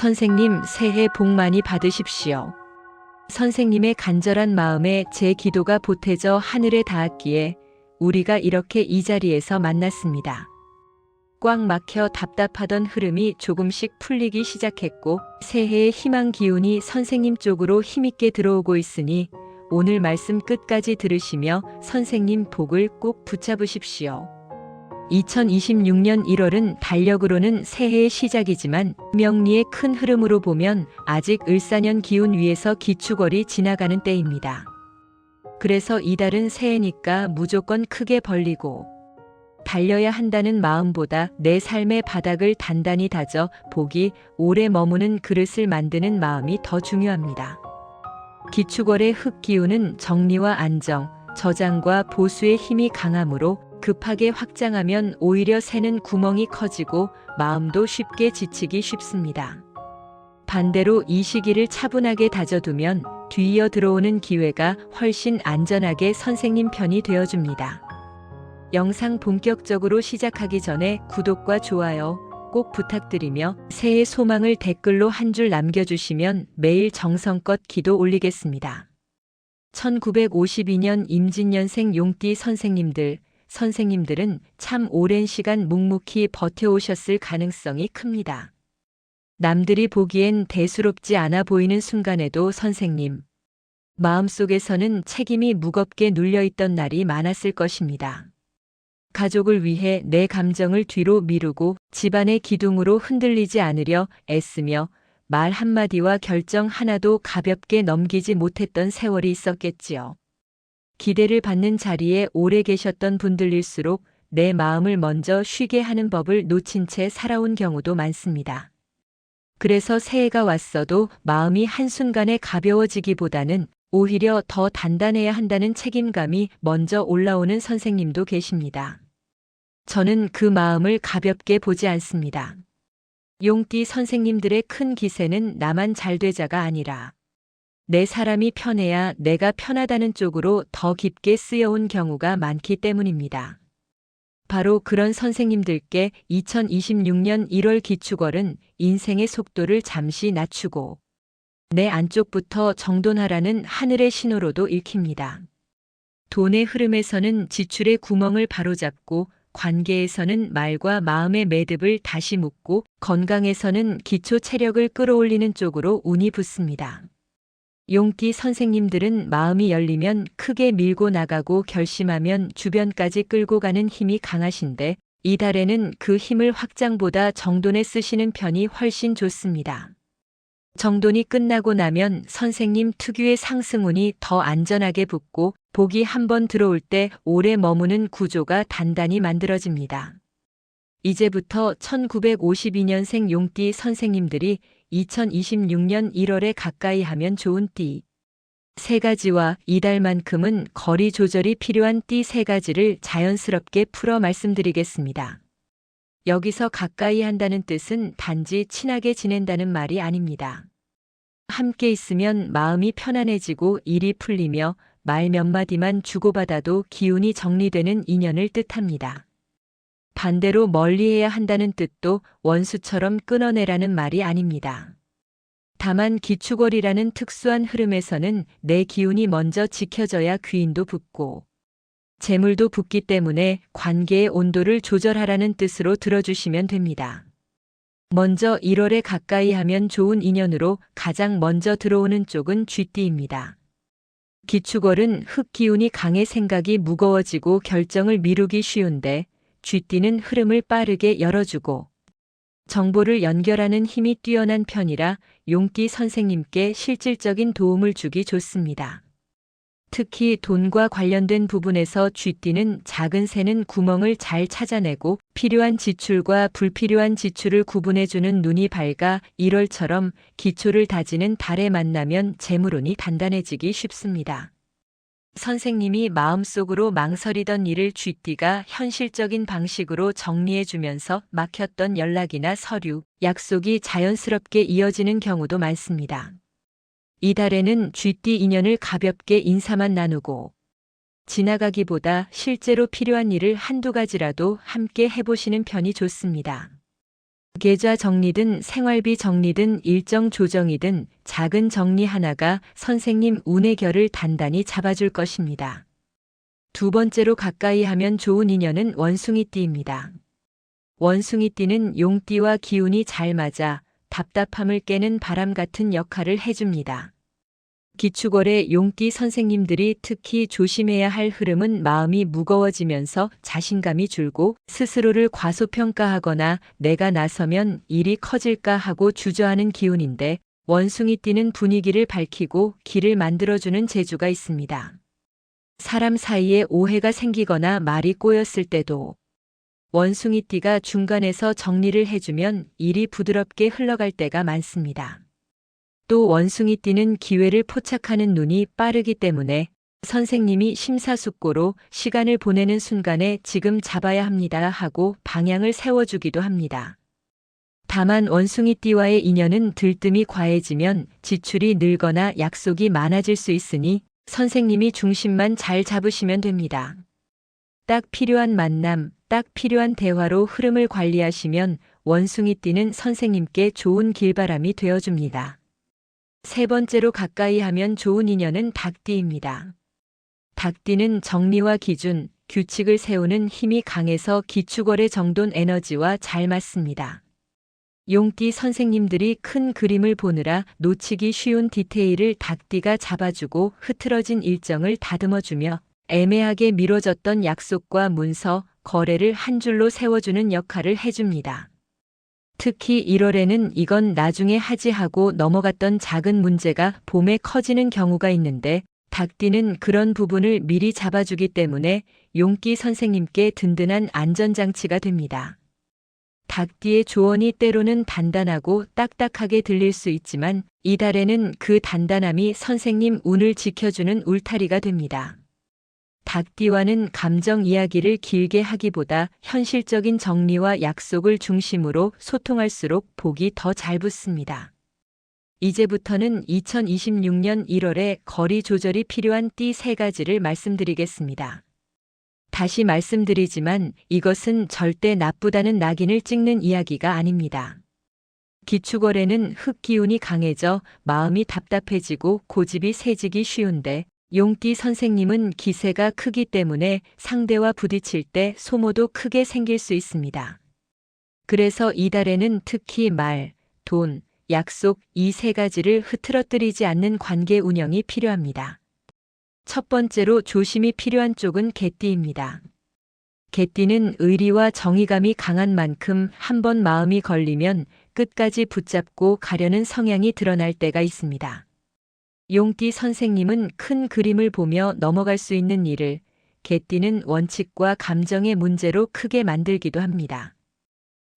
선생님, 새해 복 많이 받으십시오. 선생님의 간절한 마음에 제 기도가 보태져 하늘에 닿았기에 우리가 이렇게 이 자리에서 만났습니다. 꽉 막혀 답답하던 흐름이 조금씩 풀리기 시작했고 새해의 희망 기운이 선생님 쪽으로 힘있게 들어오고 있으니 오늘 말씀 끝까지 들으시며 선생님 복을 꼭 붙잡으십시오. 2026년 1월은 달력으로는 새해의 시작이지만 명리의 큰 흐름으로 보면 아직 을사년 기운 위에서 기축월이 지나가는 때입니다. 그래서 이달은 새해니까 무조건 크게 벌리고 달려야 한다는 마음보다 내 삶의 바닥을 단단히 다져 복이 오래 머무는 그릇을 만드는 마음이 더 중요합니다. 기축월의 흙기운은 정리와 안정, 저장과 보수의 힘이 강하므로 급하게 확장하면 오히려 새는 구멍이 커지고 마음도 쉽게 지치기 쉽습니다. 반대로 이 시기를 차분하게 다져두면 뒤이어 들어오는 기회가 훨씬 안전하게 선생님 편이 되어줍니다. 영상 본격적으로 시작하기 전에 구독과 좋아요 꼭 부탁드리며 새해 소망을 댓글로 한 줄 남겨주시면 매일 정성껏 기도 올리겠습니다. 1952년 임진년생 용띠 선생님들은 참 오랜 시간 묵묵히 버텨오셨을 가능성이 큽니다. 남들이 보기엔 대수롭지 않아 보이는 순간에도 선생님 마음속에서는 책임이 무겁게 눌려있던 날이 많았을 것입니다. 가족을 위해 내 감정을 뒤로 미루고 집안의 기둥으로 흔들리지 않으려 애쓰며 말 한마디와 결정 하나도 가볍게 넘기지 못했던 세월이 있었겠지요. 기대를 받는 자리에 오래 계셨던 분들일수록 내 마음을 먼저 쉬게 하는 법을 놓친 채 살아온 경우도 많습니다. 그래서 새해가 왔어도 마음이 한순간에 가벼워지기보다는 오히려 더 단단해야 한다는 책임감이 먼저 올라오는 선생님도 계십니다. 저는 그 마음을 가볍게 보지 않습니다. 용띠 선생님들의 큰 기세는 나만 잘 되자가 아니라 내 사람이 편해야 내가 편하다는 쪽으로 더 깊게 쓰여온 경우가 많기 때문입니다. 바로 그런 선생님들께 2026년 1월 기축월은 인생의 속도를 잠시 낮추고 내 안쪽부터 정돈하라는 하늘의 신호로도 읽힙니다. 돈의 흐름에서는 지출의 구멍을 바로잡고 관계에서는 말과 마음의 매듭을 다시 묶고 건강에서는 기초 체력을 끌어올리는 쪽으로 운이 붙습니다. 용띠 선생님들은 마음이 열리면 크게 밀고 나가고 결심하면 주변까지 끌고 가는 힘이 강하신데 이달에는 그 힘을 확장보다 정돈에 쓰시는 편이 훨씬 좋습니다. 정돈이 끝나고 나면 선생님 특유의 상승운이 더 안전하게 붙고 복이 한번 들어올 때 오래 머무는 구조가 단단히 만들어집니다. 이제부터 1952년생 용띠 선생님들이 2026년 1월에 가까이 하면 좋은 띠 3가지와 이달만큼은 거리 조절이 필요한 띠 3가지를 자연스럽게 풀어 말씀드리겠습니다. 여기서 가까이 한다는 뜻은 단지 친하게 지낸다는 말이 아닙니다. 함께 있으면 마음이 편안해지고 일이 풀리며 말 몇 마디만 주고받아도 기운이 정리되는 인연을 뜻합니다. 반대로 멀리해야 한다는 뜻도 원수처럼 끊어내라는 말이 아닙니다. 다만 기축월이라는 특수한 흐름에서는 내 기운이 먼저 지켜져야 귀인도 붙고 재물도 붙기 때문에 관계의 온도를 조절하라는 뜻으로 들어주시면 됩니다. 먼저 1월에 가까이 하면 좋은 인연으로 가장 먼저 들어오는 쪽은 쥐띠입니다. 기축월은 흙기운이 강해 생각이 무거워지고 결정을 미루기 쉬운데 쥐띠는 흐름을 빠르게 열어주고 정보를 연결하는 힘이 뛰어난 편이라 용띠 선생님께 실질적인 도움을 주기 좋습니다. 특히 돈과 관련된 부분에서 쥐띠는 작은 새는 구멍을 잘 찾아내고 필요한 지출과 불필요한 지출을 구분해주는 눈이 밝아 1월처럼 기초를 다지는 달에 만나면 재물운이 단단해지기 쉽습니다. 선생님이 마음속으로 망설이던 일을 쥐띠가 현실적인 방식으로 정리해주면서 막혔던 연락이나 서류, 약속이 자연스럽게 이어지는 경우도 많습니다. 이달에는 쥐띠 인연을 가볍게 인사만 나누고 지나가기보다 실제로 필요한 일을 한두 가지라도 함께 해보시는 편이 좋습니다. 계좌 정리든 생활비 정리든 일정 조정이든 작은 정리 하나가 선생님 운의 결을 단단히 잡아줄 것입니다. 두 번째로 가까이 하면 좋은 인연은 원숭이띠입니다. 원숭이띠는 용띠와 기운이 잘 맞아 답답함을 깨는 바람 같은 역할을 해줍니다. 기축월의 용띠 선생님들이 특히 조심해야 할 흐름은 마음이 무거워지면서 자신감이 줄고 스스로를 과소평가하거나 내가 나서면 일이 커질까 하고 주저하는 기운인데, 원숭이띠는 분위기를 밝히고 길을 만들어주는 재주가 있습니다. 사람 사이에 오해가 생기거나 말이 꼬였을 때도 원숭이띠가 중간에서 정리를 해주면 일이 부드럽게 흘러갈 때가 많습니다. 또 원숭이띠는 기회를 포착하는 눈이 빠르기 때문에 선생님이 심사숙고로 시간을 보내는 순간에 지금 잡아야 합니다 하고 방향을 세워주기도 합니다. 다만 원숭이띠와의 인연은 들뜸이 과해지면 지출이 늘거나 약속이 많아질 수 있으니 선생님이 중심만 잘 잡으시면 됩니다. 딱 필요한 만남, 딱 필요한 대화로 흐름을 관리하시면 원숭이띠는 선생님께 좋은 길바람이 되어줍니다. 세 번째로 가까이 하면 좋은 인연은 닭띠입니다. 닭띠는 정리와 기준, 규칙을 세우는 힘이 강해서 기축월의 정돈 에너지와 잘 맞습니다. 용띠 선생님들이 큰 그림을 보느라 놓치기 쉬운 디테일을 닭띠가 잡아주고 흐트러진 일정을 다듬어주며 애매하게 미뤄졌던 약속과 문서, 거래를 한 줄로 세워주는 역할을 해줍니다. 특히 1월에는 이건 나중에 하지 하고 넘어갔던 작은 문제가 봄에 커지는 경우가 있는데, 닭띠는 그런 부분을 미리 잡아주기 때문에 용띠 선생님께 든든한 안전장치가 됩니다. 닭띠의 조언이 때로는 단단하고 딱딱하게 들릴 수 있지만 이달에는 그 단단함이 선생님 운을 지켜주는 울타리가 됩니다. 닭띠와는 감정 이야기를 길게 하기보다 현실적인 정리와 약속을 중심으로 소통할수록 복이 더 잘 붙습니다. 이제부터는 2026년 1월에 거리 조절이 필요한 띠 3가지를 말씀드리겠습니다. 다시 말씀드리지만 이것은 절대 나쁘다는 낙인을 찍는 이야기가 아닙니다. 기축월에는 흙기운이 강해져 마음이 답답해지고 고집이 세지기 쉬운데, 용띠 선생님은 기세가 크기 때문에 상대와 부딪힐 때 소모도 크게 생길 수 있습니다. 그래서 이달에는 특히 말, 돈, 약속 이 3가지를 흐트러뜨리지 않는 관계 운영이 필요합니다. 첫 번째로 조심이 필요한 쪽은 개띠입니다. 개띠는 의리와 정의감이 강한 만큼 한번 마음이 걸리면 끝까지 붙잡고 가려는 성향이 드러날 때가 있습니다. 용띠 선생님은 큰 그림을 보며 넘어갈 수 있는 일을, 개띠는 원칙과 감정의 문제로 크게 만들기도 합니다.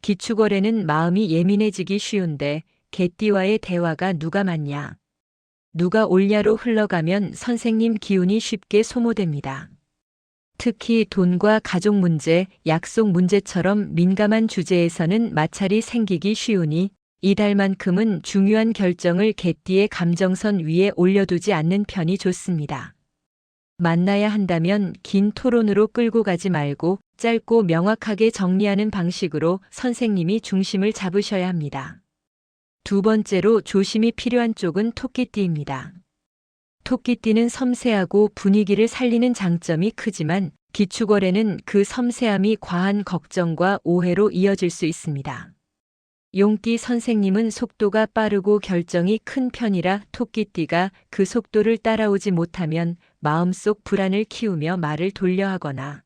기축월에는 마음이 예민해지기 쉬운데 개띠와의 대화가 누가 맞냐, 누가 옳냐로 흘러가면 선생님 기운이 쉽게 소모됩니다. 특히 돈과 가족 문제, 약속 문제처럼 민감한 주제에서는 마찰이 생기기 쉬우니 이달만큼은 중요한 결정을 개띠의 감정선 위에 올려두지 않는 편이 좋습니다. 만나야 한다면 긴 토론으로 끌고 가지 말고 짧고 명확하게 정리하는 방식으로 선생님이 중심을 잡으셔야 합니다. 두 번째로 조심이 필요한 쪽은 토끼띠입니다. 토끼띠는 섬세하고 분위기를 살리는 장점이 크지만 기축월에는 그 섬세함이 과한 걱정과 오해로 이어질 수 있습니다. 용띠 선생님은 속도가 빠르고 결정이 큰 편이라 토끼띠가 그 속도를 따라오지 못하면 마음속 불안을 키우며 말을 돌려하거나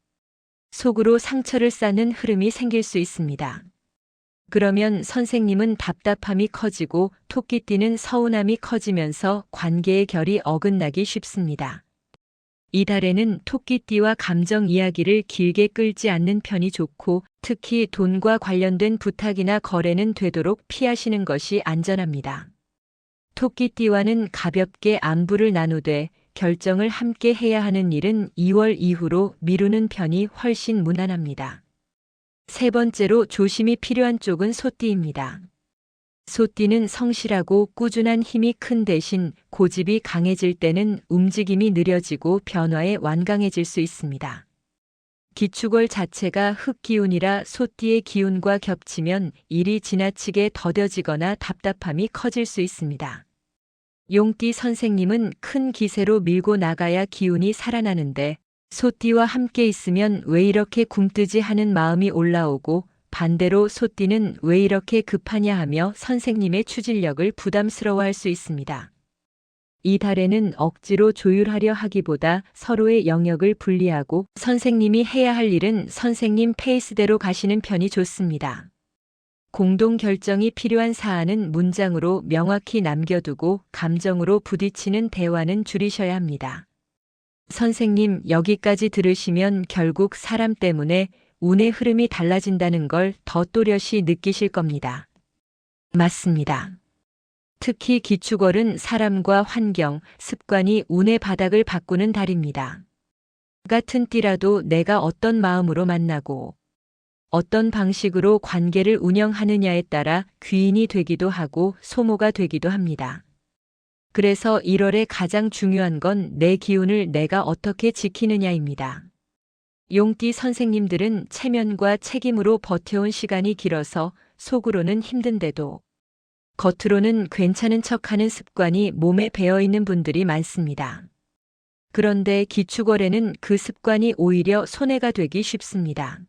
속으로 상처를 쌓는 흐름이 생길 수 있습니다. 그러면 선생님은 답답함이 커지고 토끼띠는 서운함이 커지면서 관계의 결이 어긋나기 쉽습니다. 이달에는 토끼띠와 감정 이야기를 길게 끌지 않는 편이 좋고, 특히 돈과 관련된 부탁이나 거래는 되도록 피하시는 것이 안전합니다. 토끼띠와는 가볍게 안부를 나누되 결정을 함께 해야 하는 일은 2월 이후로 미루는 편이 훨씬 무난합니다. 세 번째로 조심이 필요한 쪽은 소띠입니다. 소띠는 성실하고 꾸준한 힘이 큰 대신 고집이 강해질 때는 움직임이 느려지고 변화에 완강해질 수 있습니다. 기축월 자체가 흙기운이라 소띠의 기운과 겹치면 일이 지나치게 더뎌지거나 답답함이 커질 수 있습니다. 용띠 선생님은 큰 기세로 밀고 나가야 기운이 살아나는데 소띠와 함께 있으면 왜 이렇게 굼뜨지 하는 마음이 올라오고 반대로 소띠는 왜 이렇게 급하냐 하며 선생님의 추진력을 부담스러워할 수 있습니다. 이 달에는 억지로 조율하려 하기보다 서로의 영역을 분리하고 선생님이 해야 할 일은 선생님 페이스대로 가시는 편이 좋습니다. 공동 결정이 필요한 사안은 문장으로 명확히 남겨두고 감정으로 부딪히는 대화는 줄이셔야 합니다. 선생님, 여기까지 들으시면 결국 사람 때문에 운의 흐름이 달라진다는 걸 더 또렷이 느끼실 겁니다. 맞습니다. 특히 기축월은 사람과 환경, 습관이 운의 바닥을 바꾸는 달입니다. 같은 띠라도 내가 어떤 마음으로 만나고 어떤 방식으로 관계를 운영하느냐에 따라 귀인이 되기도 하고 소모가 되기도 합니다. 그래서 1월에 가장 중요한 건 내 기운을 내가 어떻게 지키느냐입니다. 용띠 선생님들은 체면과 책임으로 버텨온 시간이 길어서 속으로는 힘든데도 겉으로는 괜찮은 척하는 습관이 몸에 배어있는 분들이 많습니다. 그런데 기축월에는 그 습관이 오히려 손해가 되기 쉽습니다.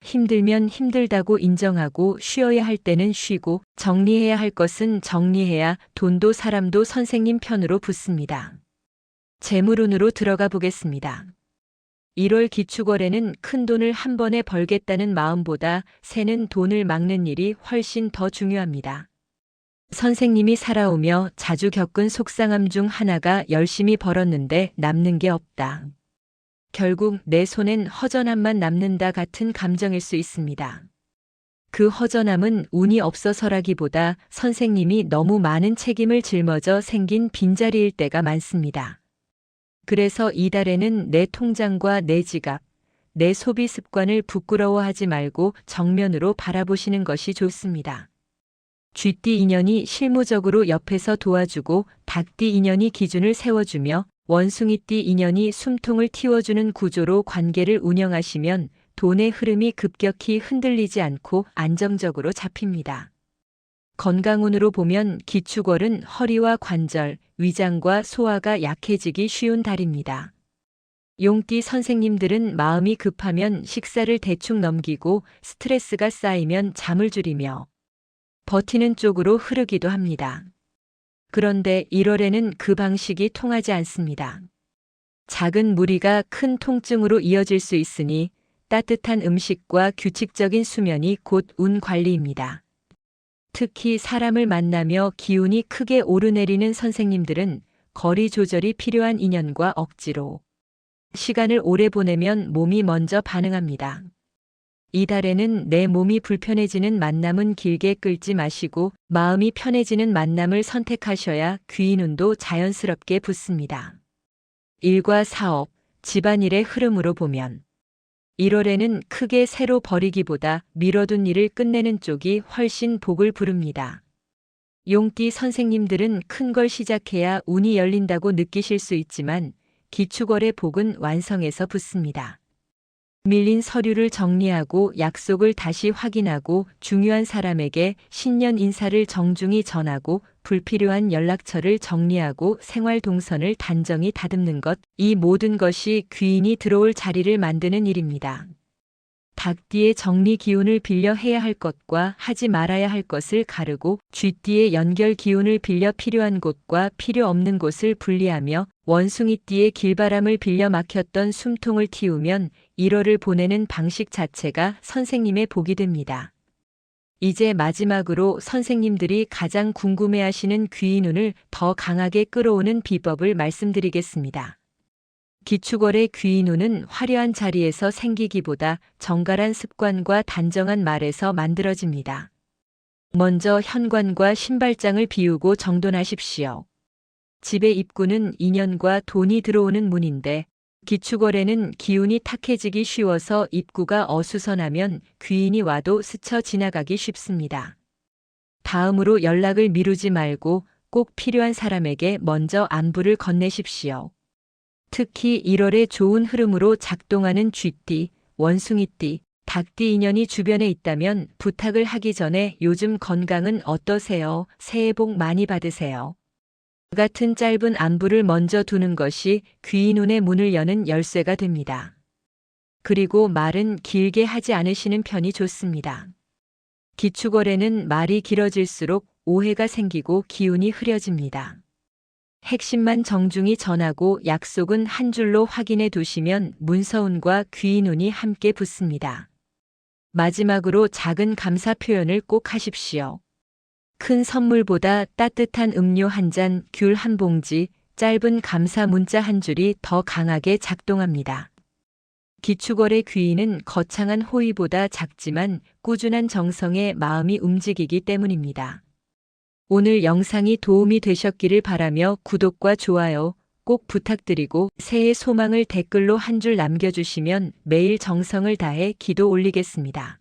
힘들면 힘들다고 인정하고 쉬어야 할 때는 쉬고 정리해야 할 것은 정리해야 돈도 사람도 선생님 편으로 붙습니다. 재물운으로 들어가 보겠습니다. 1월 기축월에는 큰 돈을 한 번에 벌겠다는 마음보다 새는 돈을 막는 일이 훨씬 더 중요합니다. 선생님이 살아오며 자주 겪은 속상함 중 하나가 열심히 벌었는데 남는 게 없다. 결국 내 손엔 허전함만 남는다 같은 감정일 수 있습니다. 그 허전함은 운이 없어서라기보다 선생님이 너무 많은 책임을 짊어져 생긴 빈자리일 때가 많습니다. 그래서 이달에는 내 통장과 내 지갑, 내 소비 습관을 부끄러워하지 말고 정면으로 바라보시는 것이 좋습니다. 쥐띠 인연이 실무적으로 옆에서 도와주고 닭띠 인연이 기준을 세워주며 원숭이띠 인연이 숨통을 틔워주는 구조로 관계를 운영하시면 돈의 흐름이 급격히 흔들리지 않고 안정적으로 잡힙니다. 건강운으로 보면 기축월은 허리와 관절, 위장과 소화가 약해지기 쉬운 달입니다. 용띠 선생님들은 마음이 급하면 식사를 대충 넘기고 스트레스가 쌓이면 잠을 줄이며 버티는 쪽으로 흐르기도 합니다. 그런데 1월에는 그 방식이 통하지 않습니다. 작은 무리가 큰 통증으로 이어질 수 있으니 따뜻한 음식과 규칙적인 수면이 곧 운 관리입니다. 특히 사람을 만나며 기운이 크게 오르내리는 선생님들은 거리 조절이 필요한 인연과 억지로 시간을 오래 보내면 몸이 먼저 반응합니다. 이달에는 내 몸이 불편해지는 만남은 길게 끌지 마시고 마음이 편해지는 만남을 선택하셔야 귀인운도 자연스럽게 붙습니다. 일과 사업, 집안일의 흐름으로 보면 1월에는 크게 새로 버리기보다 미뤄둔 일을 끝내는 쪽이 훨씬 복을 부릅니다. 용띠 선생님들은 큰 걸 시작해야 운이 열린다고 느끼실 수 있지만 기축월의 복은 완성에서 붙습니다. 밀린 서류를 정리하고 약속을 다시 확인하고 중요한 사람에게 신년 인사를 정중히 전하고 불필요한 연락처를 정리하고 생활 동선을 단정히 다듬는 것, 이 모든 것이 귀인이 들어올 자리를 만드는 일입니다. 닭띠의 정리 기운을 빌려 해야 할 것과 하지 말아야 할 것을 가르고 쥐띠의 연결 기운을 빌려 필요한 곳과 필요 없는 곳을 분리하며 원숭이띠의 길바람을 빌려 막혔던 숨통을 틔우면 1월을 보내는 방식 자체가 선생님의 복이 됩니다. 이제 마지막으로 선생님들이 가장 궁금해하시는 귀인운을 더 강하게 끌어오는 비법을 말씀드리겠습니다. 기축월의 귀인운은 화려한 자리에서 생기기보다 정갈한 습관과 단정한 말에서 만들어집니다. 먼저 현관과 신발장을 비우고 정돈하십시오. 집의 입구는 인연과 돈이 들어오는 문인데 기축월에는 기운이 탁해지기 쉬워서 입구가 어수선하면 귀인이 와도 스쳐 지나가기 쉽습니다. 다음으로 연락을 미루지 말고 꼭 필요한 사람에게 먼저 안부를 건네십시오. 특히 1월에 좋은 흐름으로 작동하는 쥐띠, 원숭이띠, 닭띠 인연이 주변에 있다면 부탁을 하기 전에 요즘 건강은 어떠세요? 새해 복 많이 받으세요. 같은 짧은 안부를 먼저 두는 것이 귀인운의 문을 여는 열쇠가 됩니다. 그리고 말은 길게 하지 않으시는 편이 좋습니다. 기축월에는 말이 길어질수록 오해가 생기고 기운이 흐려집니다. 핵심만 정중히 전하고 약속은 한 줄로 확인해 두시면 문서운과 귀인운이 함께 붙습니다. 마지막으로 작은 감사 표현을 꼭 하십시오. 큰 선물보다 따뜻한 음료 한 잔, 귤 한 봉지, 짧은 감사 문자 한 줄이 더 강하게 작동합니다. 기축월의 귀인은 거창한 호의보다 작지만 꾸준한 정성에 마음이 움직이기 때문입니다. 오늘 영상이 도움이 되셨기를 바라며 구독과 좋아요 꼭 부탁드리고 새해 소망을 댓글로 한 줄 남겨주시면 매일 정성을 다해 기도 올리겠습니다.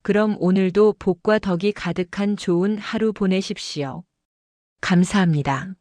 그럼 오늘도 복과 덕이 가득한 좋은 하루 보내십시오. 감사합니다.